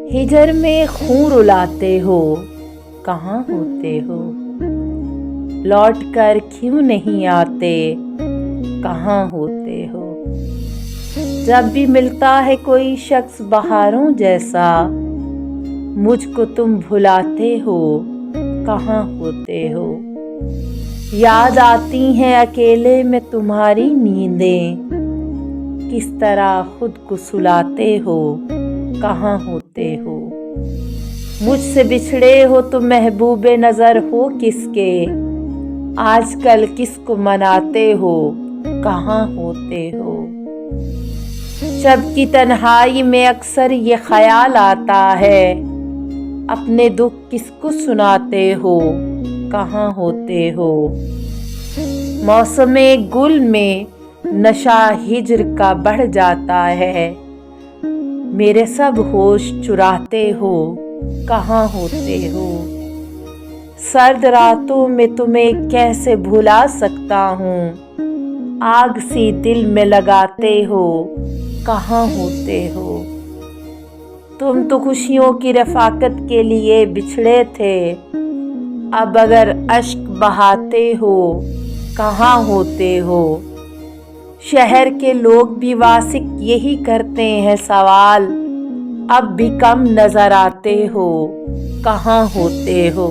हिजर में खून रुलाते हो, कहाँ होते हो? लौट कर क्यों नहीं आते, कहाँ होते हो? जब भी मिलता है कोई शख्स बहारों जैसा, मुझको तुम भुलाते हो, कहाँ होते हो? याद आती हैं अकेले में तुम्हारी नींदें, किस तरह खुद को सुलाते हो, कहाँ होते हो? मुझसे बिछड़े हो तो महबूबे नज़र हो किसके, आजकल किसको मनाते हो, कहाँ होते हो? शब की तन्हाई में अक्सर ये ख्याल आता है, अपने दुख किसको सुनाते हो, कहाँ होते हो? मौसमे गुल में नशा हिज्र का बढ़ जाता है, मेरे सब होश चुराते हो, कहाँ होते हो? सर्द रातों में तुम्हें कैसे भुला सकता हूँ, आग सी दिल में लगाते हो, कहाँ होते हो? तुम तो खुशियों की रफ़ाकत के लिए बिछड़े थे, अब अगर अश्क बहाते हो, कहाँ होते हो? शहर के लोग भी वासिक यही करते हैं सवाल, अब भी कम नज़र आते हो, कहाँ होते हो?